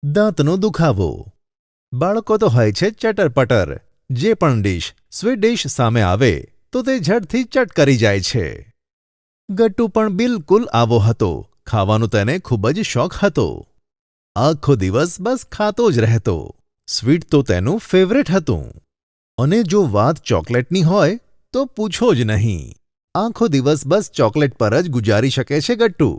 દાંતનો દુખાવો. બાળકો તો હોય છે ચટર-પટર. જે પણ સ્વીટ ડીશ સામે આવે તો તે ઝટથી ચટ કરી જાય છે. ગટ્ટુ પણ બિલકુલ આવો હતો. ખાવાનું તેને ખૂબ જ શોખ હતો. આખો દિવસ બસ ખાતો જ રહેતો. સ્વીટ તો તેનું ફેવરેટ હતું. અને જો વાત ચોકલેટની હોય તો પૂછો જ નહીં. આખો દિવસ બસ ચોકલેટ પર જ ગુજારી શકે છે ગટ્ટુ.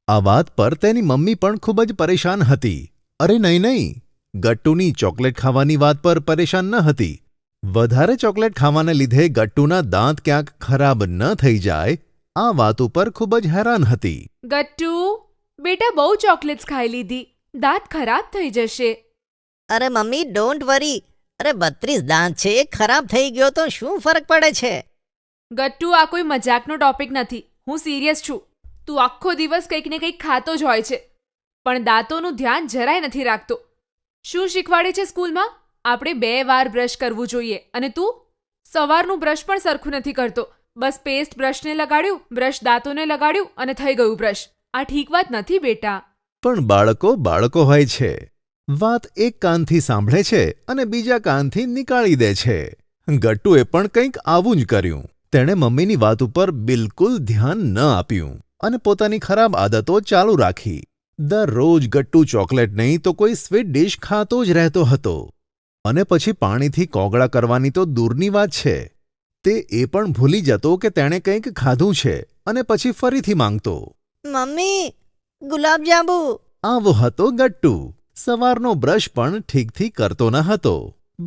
આ વાત પર તેની મમ્મી પણ ખૂબ જ પરેશાન હતી. અરે નહીં, ગટ્ટુની ચોકલેટ ખાવાની વાત પર પરેશાન ન હતી. વધારે ચોકલેટ ખાવાને લીધે ગટ્ટુના દાંત ક્યાંક ખરાબ ન થઈ જાય આ વાત ઉપર ખૂબ જ હેરાન હતી. ગટ્ટુ, બેટા બહુ ચોકલેટ્સ ખાઈ લીધી, દાંત ખરાબ થઈ જશે. અરે મમ્મી ડોન્ટ વરી. અરે 32 દાંત છે, ખરાબ થઈ ગયો તો શું ફરક પડે છે? ગટ્ટુ, આ કોઈ મજાકનો ટોપિક નથી. હું સિરિયસ છું. તું આખો દિવસ કંઈક ને કંઈક ખાતો જ હોય છે, પણ દાંતોનું ધ્યાન જરાય નથી રાખતો. શું શીખવાડે છે સ્કૂલમાં? આપણે 2 વાર બ્રશ કરવું જોઈએ, અને તું સવારનું બ્રશ પણ સરખું નથી કરતો. બસ પેસ્ટ બ્રશને લગાડ્યું, બ્રશ દાંતોને લગાડ્યું અને થઈ ગયું બ્રશ. આ ઠીક વાત નથી બેટા. પણ બાળકો હોય છે. વાત એક કાનથી સાંભળે છે અને બીજા કાનથી નીકાળી દે છે. ગટ્ટુએ પણ કંઈક આવું જ કર્યું. તેણે મમ્મીની વાત ઉપર બિલકુલ ધ્યાન ન આપ્યું અને પોતાની ખરાબ આદતો ચાલુ રાખી. દરરોજ ગટ્ટુ ચોકલેટ નહીં તો કોઈ સ્વીટ ડીશ ખાતો જ રહેતો હતો. અને પછી પાણીથી કોગળા કરવાની તો દૂરની વાત છે. તે એ પણ ભૂલી જતો કે તેણે કંઈક ખાધું છે અને પછી ફરીથી માંગતો. મમ્મી, ગુલાબજાંબુ. આવો હતો ગટ્ટુ. સવારનો બ્રશ પણ ઠીકથી કરતો ન હતો.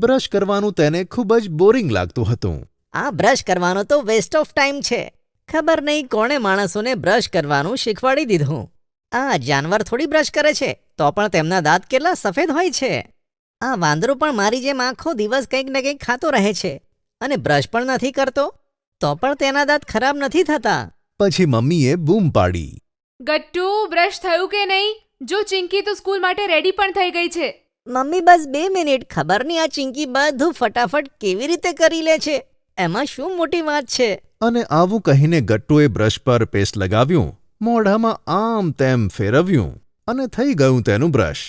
બ્રશ કરવાનું તેને ખૂબ જ બોરિંગ લાગતું હતું. આ બ્રશ કરવાનો તો વેસ્ટ ઓફ ટાઈમ છે. ખબર નહીં કોણે માણસોને બ્રશ કરવાનું શીખવાડી દીધું. આ જાનવર થોડી બ્રશ કરે છે તો પણ તેમના દાંત કેટલા સફેદ હોય છે. આ વાંદરો પણ મારી જેમ આખો દિવસ કંઈક ને કંઈક ખાતો રહે છે અને બ્રશ પણ નથી કરતો તો પણ તેના દાંત ખરાબ નથી થતા. પછી મમ્મીએ બૂમ પાડી. ગટ્ટુ, બ્રશ થયું કે નહીં? જો ચિંકી તો સ્કૂલ માટે રેડી પણ થઈ ગઈ છે. મમ્મી બસ 2 મિનિટ. ખબર નહીં આ ચિંકી બધું ફટાફટ કેવી રીતે કરી લે છે. એમાં શું મોટી વાત છે? અને આવું કહીને ગટ્ટુએ બ્રશ પર પેસ્ટ લગાવ્યું, મોઢામાં આમ તેમ ફેરવ્યું અને થઈ ગયું તેનું બ્રશ.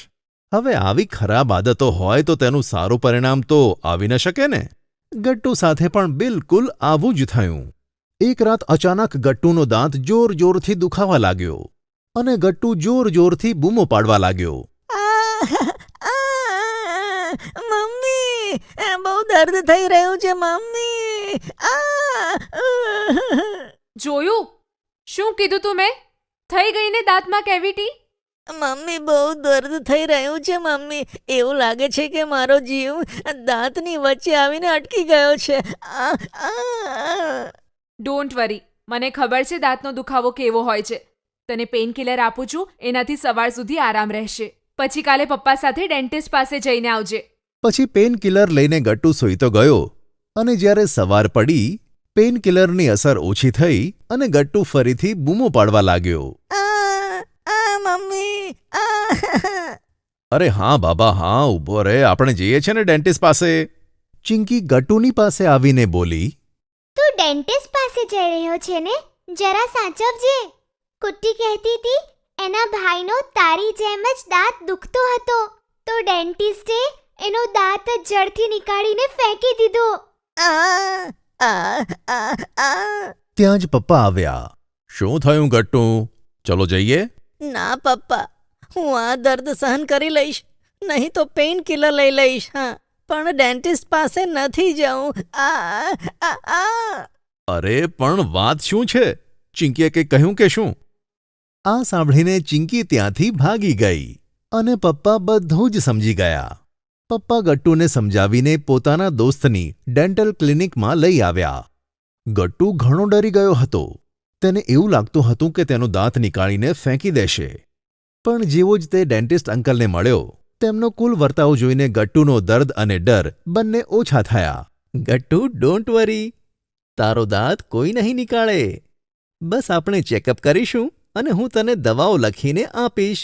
હવે આવી ખરાબ આદતો હોય તો તેનું સારું પરિણામ તો આવી ન શકે ને. ગટ્ટુ સાથે પણ બિલકુલ આવું જ થયું. એક રાત અચાનક ગટ્ટુનો દાંત જોરથી દુખાવા લાગ્યો અને ગટ્ટુ જોરથી બૂમો પાડવા લાગ્યો. મમ્મી, બહુ દર્દ થઈ રહ્યું છે મમ્મી. જોયું? શું કીધું તું મેં? થઈ ગઈ ને દાંતમાં કેવિટી? મમ્મી, બહુ દર્દ થઈ રહ્યું છે મમ્મી. એવું લાગે છે કે મારો જીવ દાંતની વચ્ચે આવીને અટકી ગયો છે. ડોન્ટ વરી, મને ખબર છે દાંતનો દુખાવો કેવો હોય છે. તને પેઇન કિલર આપું છું, એનાથી સવાર સુધી આરામ રહેશે. પછી કાલે પપ્પા સાથે ડેન્ટિસ્ટ પાસે જઈને આવજે. પછી પેઇન કિલર લઈને ગટ્ટુ સૂઈ તો ગયો અને જ્યારે સવાર પડી પેઇન કિલરની અસર ઓછી થઈ અને ગટ્ટુ ફરીથી બૂમો પાડવા લાગ્યો. મમ્મી. અરે હા બાબા હા, ઊભો રહે, આપણે જઈએ છે ને ડેન્ટિસ્ટ પાસે. ચિંકી ગટ્ટુની પાસે આવીને બોલી. તું ડેન્ટિસ્ટ પાસે જઈ રહ્યો છે ને? જરા સાચવજે. કુટ્ટી કહેતી હતી એના ભાઈનો તારી જેમ જ દાંત દુખતો હતો તો ડેન્ટિસ્ટે એનો દાંત જડથી નીકાળીને ફેંકી દીધો. ત્યાં જ પપ્પા આવ્યા. શું થયું ગટ્ટુ? ચલો જઈએ. ના પપ્પા, હું આ દર્દ સહન કરી લઈશ. નહીં તો પેઇન કિલર લઈ લઈશ. હા, પણ ડેન્ટિસ્ટ પાસે નથી જવું. અરે પણ વાત શું છે? ચિંકીએ કંઈક કહ્યું કે શું? આ સાંભળીને ચિંકી ત્યાંથી ભાગી ગઈ અને પપ્પા બધું જ સમજી ગયા. પપ્પા ગટ્ટુને સમજાવીને પોતાના દોસ્તની ડેન્ટલ ક્લિનિકમાં લઈ આવ્યા. ગટ્ટુ ઘણો ડરી ગયો હતો. તેને એવું લાગતું હતું કે તેનો દાંત નીકાળીને ફેંકી દેશે. પણ જેવો જ તે ડેન્ટિસ્ટ અંકલને મળ્યો તેમનો કુલ વર્તાવ જોઈને ગટ્ટુનો દર્દ અને ડર બંને ઓછા થયા. ગટ્ટુ, ડોન્ટ વરી, તારો દાંત કોઈ નહીં નીકાળે. બસ આપણે ચેકઅપ કરીશું અને હું તને દવાઓ લખીને આપીશ.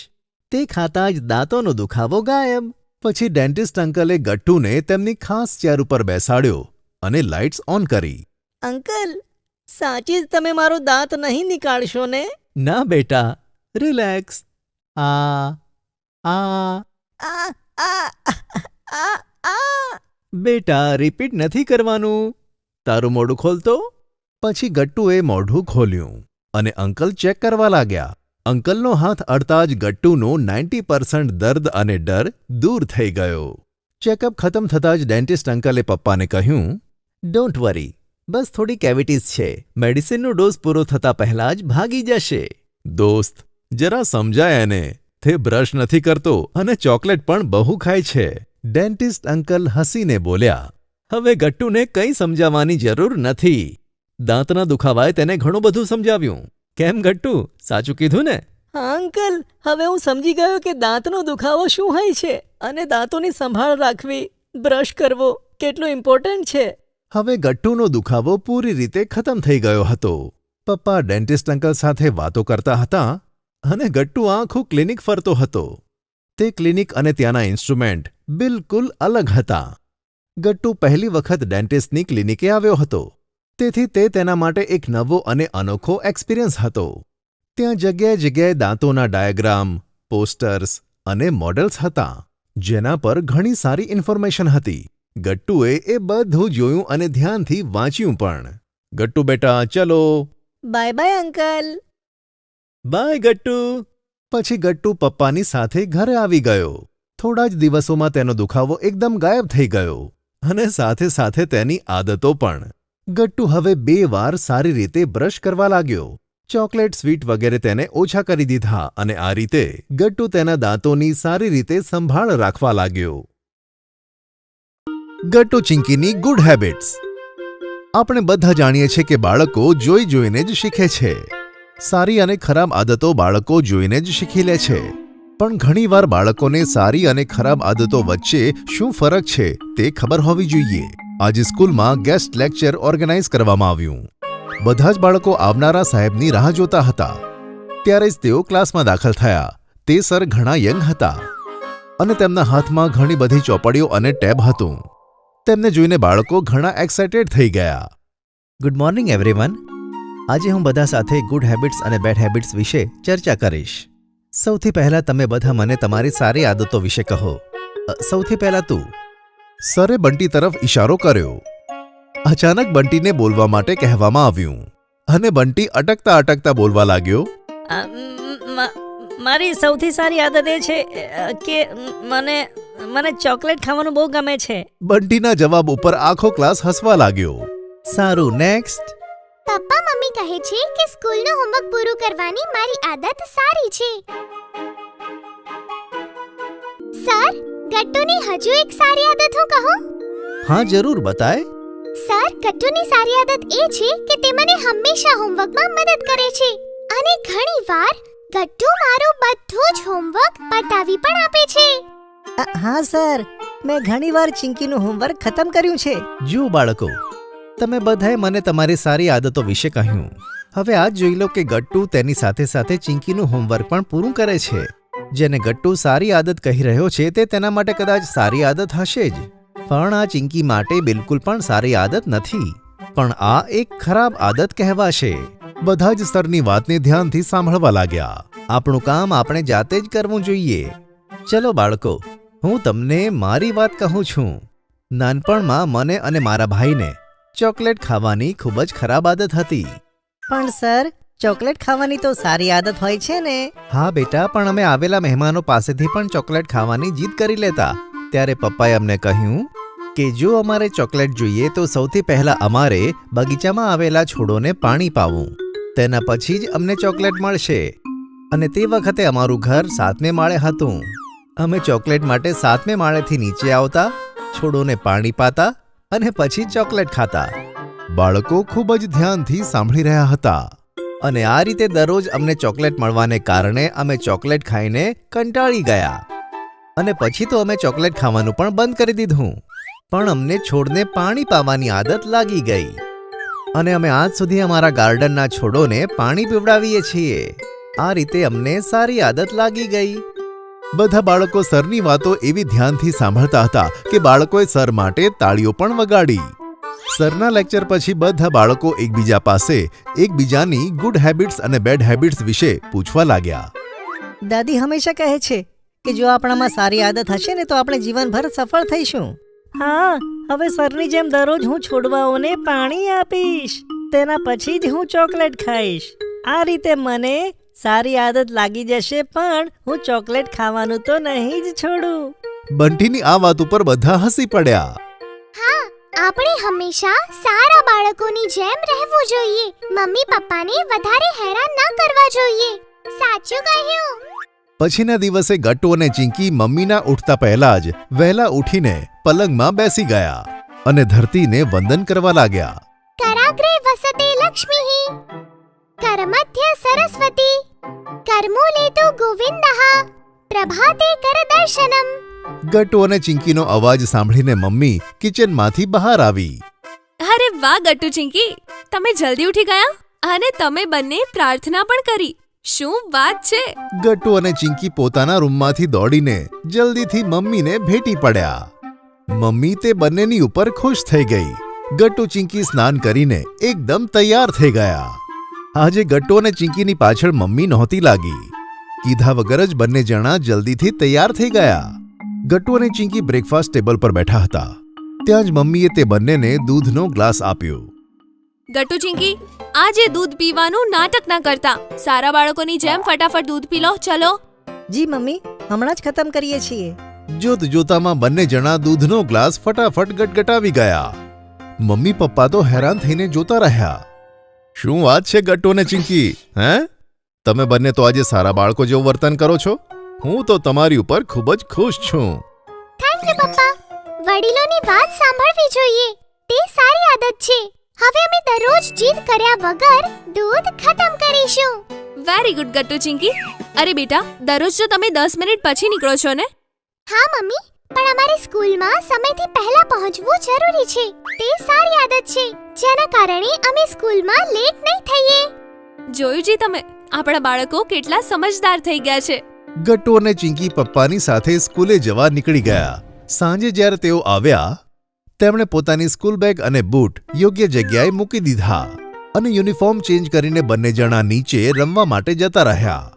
તે ખાતા જ દાંતોનો દુખાવો ગાયબ. પછી ડેન્ટિસ્ટ અંકલે ગટ્ટુને તેમની ખાસ ચેર ઉપર બેસાડ્યો અને લાઇટ્સ ઓન કરી. અંકલ, સાચી જ તમે મારો દાંત નહીં નીકાળશો ને? ના બેટા, રિલેક્સ. આ આ આ આ આ આ બેટા, રિપીટ નથી કરવાનું. તારું મોઢું ખોલતો. પછી ગટ્ટુએ મોઢું ખોલ્યું અને અંકલ ચેક કરવા લાગ્યા. અંકલનો હાથ અડતા જ ગટ્ટુનું 90% દર્દ અને ડર દૂર થઈ ગયો. ચેકઅપ ખતમ થતાં જ ડેન્ટિસ્ટ અંકલે પપ્પાને કહ્યું, ડોન્ટ વરી, બસ થોડી કેવિટીઝ છે. મેડિસિનનો ડોઝ પૂરો થતાં પહેલાં જ ભાગી જશે. દોસ્ત, જરા સમજાય એને. તે બ્રશ નથી કરતો અને ચોકલેટ પણ બહુ ખાય છે. ડેન્ટિસ્ટ અંકલ હસીને બોલ્યા, હવે ગટ્ટુને કંઈ સમજાવવાની જરૂર નથી. દાંતના દુખાવાએ તેને ઘણું બધું સમજાવ્યું. કેમ ગટ્ટુ, સાચું કીધું ને? હા અંકલ, હવે હું સમજી ગયો કે દાંતનો દુખાવો શું હોય છે અને દાંતોની સંભાળ રાખવી, બ્રશ કરવો કેટલું ઇમ્પોર્ટન્ટ છે. હવે ગટ્ટુનો દુખાવો પૂરી રીતે ખતમ થઈ ગયો હતો. પપ્પા ડેન્ટિસ્ટ અંકલ સાથે વાતો કરતા હતા અને ગટ્ટુ આખું ક્લિનિક ફરતો હતો. તે ક્લિનિક અને ત્યાંના ઇન્સ્ટ્રુમેન્ટ બિલકુલ અલગ હતા. ગટ્ટુ પહેલી વખત ડેન્ટિસ્ટની ક્લિનિકે આવ્યો હતો, તેથી તે તેના માટે એક નવો અને અનોખો એક્સપિરિયન્સ હતો. ત્યાં જગ્યાએ જગ્યાએ દાંતોના ડાયાગ્રામ, પોસ્ટર્સ અને મોડેલ્સ હતા, જેના પર ઘણી સારી ઇન્ફોર્મેશન હતી. ગટ્ટુએ એ બધું જોયું અને ધ્યાનથી વાંચ્યું પણ. ગટ્ટુ બેટા, ચલો. Bye bye uncle. By Gattu. પછી ગટ્ટુ પપ્પાની સાથે ઘરે આવી ગયો. થોડા જ દિવસોમાં તેનો દુખાવો એકદમ ગાયબ થઈ ગયો અને સાથે સાથે તેની આદતો પણ. ગટ્ટુ હવે 2 વાર સારી રીતે બ્રશ કરવા લાગ્યો. ચોકલેટ, સ્વીટ વગેરે તેને ઓછા કરી દીધા અને આ રીતે ગટ્ટુ તેના દાંતોની સારી રીતે સંભાળ રાખવા લાગ્યો. Gattu ચિંકીની good habits. આપણે બધા જાણીએ છીએ કે બાળકો જોઈ જોઈને જ શીખે છે. સારી અને ખરાબ આદતો બાળકો જોઈને જ શીખી લે છે. પણ ઘણીવાર બાળકોને સારી અને ખરાબ આદતો વચ્ચે શું ફરક છે તે ખબર હોવી જોઈએ. આજે સ્કૂલમાં ગેસ્ટ લેક્ચર ઓર્ગેનાઇઝ કરવામાં આવ્યું. બધા જ બાળકો આવનારા સાહેબની રાહ જોતા હતા. ત્યારે જ તેઓ ક્લાસમાં દાખલ થયા. તે સર ઘણા યંગ હતા અને તેમના હાથમાં ઘણી બધી ચોપડીઓ અને ટેબ હતું. તેમને જોઈને બાળકો ઘણા એક્સાઇટેડ થઈ ગયા. Good morning everyone. આજે હું બધા સાથે ગુડ હેબિટ્સ અને બેડ હેબિટ્સ વિશે ચર્ચા કરીશ. સૌથી પહેલા તમે બધા મને તમારી સારી આદતો વિશે કહો. સૌથી પહેલા તું. સરે બંટી તરફ ઇશારો કર્યો. અચાનક બંટીને બોલવા માટે કહેવામાં આવ્યું અને બંટી અટકતા અટકતા બોલવા લાગ્યો. મારી સૌથી સારી આદત એ છે કે મને ચોકલેટ ખાવાનું બહુ ગમે છે. બંટીના જવાબ ઉપર આખો ક્લાસ હસવા લાગ્યો. સારું, નેક્સ્ટ. પપ્પા મમ્મી કહે છે કે સ્કૂલનું હોમવર્ક પૂરું કરવાની મારી આદત સારી છે. સર, ગટ્ટુની હજુ એક સારી આદત હું કહું? હા, જરૂર બતાય. સર, ગટ્ટુની સારી આદત એ છે કે તે મને હંમેશા હોમવર્કમાં મદદ કરે છે અને ઘણીવાર ગટ્ટુ મારું બધું જ હોમવર્ક પતાવી પણ આપે છે. હા સર, મેં ઘણીવાર ચિંકીનું હોમવર્ક ખતમ કર્યું છે. જુઓ બાળકો, તમે બધાએ મને તમારી સારી આદતો વિશે કહ્યું. હવે આ જોઈ લો કે ગટ્ટુ તેની સાથે સાથે ચિંકીનું હોમવર્ક પણ પૂરું કરે છે. જેને ગટ્ટુ સારી આદત કહી રહ્યો છે તે તેના માટે કદાચ સારી આદત હશે જ, પણ આ ચિંકી માટે બિલકુલ પણ સારી આદત નથી. પણ આ એક ખરાબ આદત કહેવાશે. બધા જ સ્તરની વાતને ધ્યાનથી સાંભળવા લાગ્યા. આપણું કામ આપણે જાતે જ કરવું જોઈએ. ચલો બાળકો, હું તમને મારી વાત કહું છું. નાનપણમાં મને અને મારા ભાઈને ચોકલેટ ખાવાની ખૂબ જ ખરાબ આદત હતી. પણ સર, ચોકલેટ ખાવાની તો સારી આદત હોય છે ને? હા બેટા, પણ અમે આવેલા મહેમાનો પાસેથી પણ ચોકલેટ ખાવાની જીદ કરી લેતા. ત્યારે પપ્પાએ અમને કહ્યું કે જો અમારે ચોકલેટ જોઈએ તો સૌથી પહેલા અમારે બગીચામાં આવેલા છોડોને પાણી પાવું, તેના પછી જ અમને ચોકલેટ મળશે. અને તે વખતે અમારું ઘર 7મે માળે હતું. અમે ચોકલેટ માટે 7મે માળેથી નીચે આવતા, છોડોને પાણી પાતા અને પછી ચોકલેટ ખાતા. બાળકો ખૂબ જ ધ્યાનથી સાંભળી રહ્યા હતા અને આ રીતે દરરોજ અમને ચોકલેટ મળવાને કારણે અમે ચોકલેટ ખાઈને કંટાળી ગયા અને પછી તો અમે ચોકલેટ ખાવાનું પણ બંધ કરી દીધું. પણ અમને છોડને પાણી પાવાની આદત લાગી ગઈ અને અમે આજ સુધી અમારા ગાર્ડનના છોડોને પાણી પીવડાવીએ છીએ. આ રીતે અમને સારી આદત લાગી ગઈ. બધા બાળકો સરની વાતો એવી ધ્યાનથી સાંભળતા હતા કે બાળકોએ સર માટે તાળીઓ પણ વગાડી. સરના લેક્ચર પછી બધા બાળકો એકબીજા પાસે એકબીજાની ગુડ હેબિટ્સ અને બેડ હેબિટ્સ વિશે પૂછવા લાગ્યા। દાદી હંમેશા કહે છે કે જો આપણામાં સારી આદત હશે ને તો આપણે જીવનભર સફળ થઈશું। હા, હવે સરની જેમ દરરોજ હું છોડવાઓને પાણી આપીશ, તેના પછી જ હું ચોકલેટ ખાઈશ। આ રીતે મને સારી આદત લાગી જશે, પણ હું ચોકલેટ ખાવાનું તો નહીં જ છોડું। બંટીની આ વાત ઉપર બધા હસી પડ્યા। હા, આપણે હંમેશા સારા બાળકોની જેમ રહેવું જોઈએ। મમ્મી પપ્પાને વધારે હેરાન ના કરવા જોઈએ। સાચું કહ્યું। પછીના દિવસે ગટ્ટુ અને ચિંકી મમ્મીના ઉઠતા પહેલા જ વહેલા ઉઠીને પલંગમાં બેસી ગયા અને ધરતીને વંદન કરવા લાગ્યા। કરાગ્રે વસતે લક્ષ્મી, કરમધ્ય સરસ્વતી, કરમૂલે તો ગોવિંદઃ, પ્રભાતે કર દર્શનમ। ગટ્ટુ અને ચિંકીનો અવાજ સાંભળીને મમ્મી કિચનમાંથી બહાર આવી। અરે વાહ ગટ્ટુ ચિંકી, તમે જલ્દી ઉઠી ગયા અને તમે બંને પ્રાર્થના પણ કરી। શું વાત છે! ગટ્ટુ અને ચિંકી પોતાના રૂમમાંથી દોડીને જલ્દીથી મમ્મીને ભેટી પડ્યા। મમ્મી તે બંનેની ઉપર ખુશ થઈ ગઈ। ગટ્ટુ ચિંકી સ્નાન કરીને એકદમ તૈયાર થઈ ગયા। આજે ગટ્ટુ અને ચિંકીની પાછળ મમ્મી નહોતી લાગી। કીધા વગર જ બંને જણા જલ્દીથી તૈયાર થઈ ગયા। ગટ્ટુ અને ચિંકી બ્રેકફાસ્ટ ટેબલ પર બેઠા હતા। ત્યાં જ મમ્મીએ તે બંનેને દૂધનો ગ્લાસ આપ્યો। ગટ્ટુ ચિંકી, આજે દૂધ પીવાનું નાટક ના કરતા, સારા બાળકોની જેમ ફટાફટ દૂધ પી લો, ચલો। જી મમ્મી, હમણાં જ ખતમ કરીએ છીએ। જોત જોતામાં બંને જણા દૂધનો ગ્લાસ ફટાફટ ગટગટાવી ગયા। મમ્મી પપ્પા તો હેરાન થઈને જોતા રહ્યા। શું વાત છે ગટ્ટુ અને ચિંકી, હે? તમે બંને તો આજે સારા બાળકો જેવું વર્તન કરો છો। હું તો તમારી ઉપર ખૂબ જ ખુશ છું। થેન્ક યુ પપ્પા। વડીલોની વાત સાંભળવી જોઈએ, તે સારી આદત છે। હવે અમે દરરોજ જીદ કર્યા વગર દૂધ ખતમ કરીશું। Very good Gattu Chinki. અરે બેટા, દરરોજ તો તમે 10 મિનિટ પછી નીકળો છો ને? હા મમ્મી, પણ અમારે સ્કૂલમાં સમયથી પહેલા પહોંચવું જરૂરી છે। તે સારી આદત છે, જેના કારણે અમે સ્કૂલમાં લેટ નહીં થઈએ। જોયું જી તમે, આપણા બાળકો કેટલા સમજદાર થઈ ગયા છે। ગટ્ટુ અને ચિંકી પપ્પાની સાથે સ્કૂલે જવા નીકળી ગયા। સાંજે જ્યારે તેઓ આવ્યા, તેમણે પોતાની સ્કૂલ બેગ અને બૂટ યોગ્ય જગ્યાએ મૂકી દીધા અને યુનિફોર્મ ચેન્જ કરીને બંને જણા નીચે રમવા માટે જતા રહ્યા।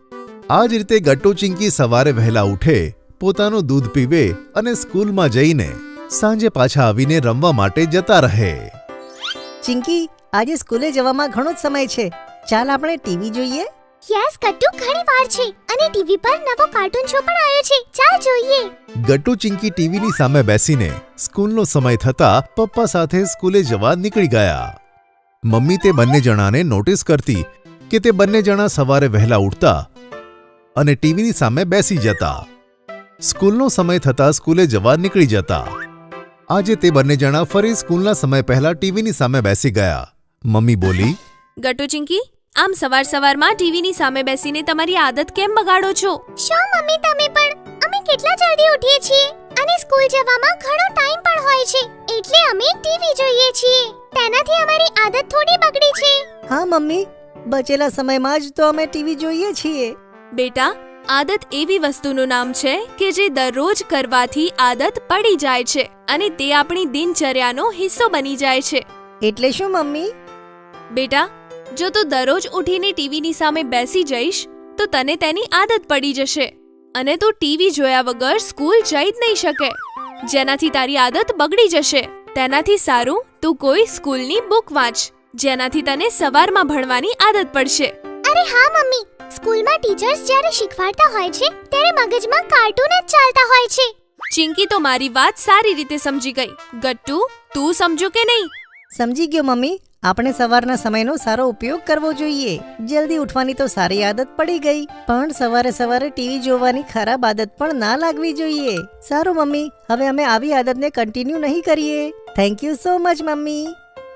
આ જ રીતે ગટ્ટુ ચિંકી સવારે વહેલા ઉઠે, પોતાનું દૂધ પીવે અને સ્કૂલમાં જઈને સાંજે પાછા આવીને રમવા માટે જતા રહે। ચિંકી, આજે સ્કૂલે જવામાં ઘણો જ સમય છે, ચાલ આપણે ટીવી જોઈએ। યસ ગટ્ટુ, ઘણી વાર છે અને ટીવી પર નવો કાર્ટૂન શો પણ આવ્યો છે, ચાલ જોઈએ। ગટ્ટુ ચિંકી ટીવીની સામે બેસીને સ્કૂલનો સમય થતા પપ્પા સાથે સ્કૂલે જવા નીકળી ગયા। મમ્મી તે બંને જણાને નોટિસ કરતી કે તે બંને જણા સવારે વહેલા ઉઠતા અને ટીવીની સામે બેસી જતા। સ્કૂલનો સમય થતા સ્કૂલે જવા નીકળી જતા। આજે તે બંને જણા ફરી સ્કૂલના સમય પહેલા ટીવીની સામે બેસી ગયા। મમ્મી બોલી, ગટ્ટુ ચિંકી, આમ સવાર સવારમાં ટીવીની સામે બેસીને તમારી આદત કેમ બગાડો છો? શું મમ્મી, તમે પણ? અમે કેટલા જલ્દી ઉઠીએ છીએ અને સ્કૂલ જવામાં ઘણો ટાઈમ પણ હોય છે, એટલે અમે ટીવી જોઈએ છીએ। તેનાથી અમારી આદત થોડી બગડી છે। હા મમ્મી, બચેલા સમયમાં જ તો અમે ટીવી જોઈએ છીએ। બેટા, આદત એવી વસ્તુનું નામ છે કે જે દરરોજ કરવાથી આદત પડી જાય છે અને તે આપણી દિનચર્યાનો હિસ્સો બની જાય છે। એટલે શું મમ્મી? બેટા, જો તું દરરોજ ઉઠીને ટીવીની સામે બેસી જઈશ તો તને તેની આદત પડી જશે અને તું ટીવી જોયા વગર સ્કૂલ જઈ જ નહીં શકે, જેનાથી તારી આદત બગડી જશે। તેનાથી સારું તું કોઈ સ્કૂલની બુક વાંચ, જેનાથી તને સવારમાં ભણવાની આદત પડશે। અરે હા મમ્મી, સ્કૂલમાં ટીચર્સ જ્યારે શીખવાડતા હોય છે ત્યારે મગજમાં કાર્ટૂન જ ચાલતા હોય છે। ચિંકી તો મારી વાત સારી રીતે સમજી ગઈ। ગટ્ટુ, તું સમજો કે નહીં? સમજી ગયો મમ્મી, આપણે સવારના સમયનો સારો ઉપયોગ કરવો જોઈએ। જલ્દી ઉઠવાની તો સારી આદત પડી ગઈ, પણ સવારે સવારે ટીવી જોવાની ખરાબ આદત પણ ના લાગવી જોઈએ। સારું મમ્મી, હવે અમે આવી આદતને કન્ટિન્યુ નહીં કરીએ। Thank you so much mummy.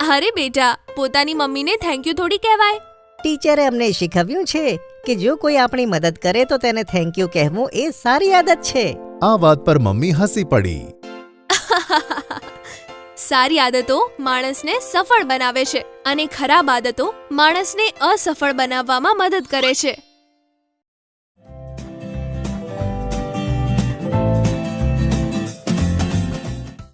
અરે બેટા, પોતાની મમ્મીને થેન્ક યુ થોડી કહેવાય। ટીચરે અમને શીખવ્યું છે કે જો કોઈ આપણી મદદ કરે તો તેને થેન્ક યુ કહેવું એ સારી આદત છે। આ વાત પર મમ્મી હસી પડી। સારી આદતો માણસને સફળ બનાવે છે અને ખરાબ આદતો માણસને અસફળ બનાવવામાં મદદ કરે છે।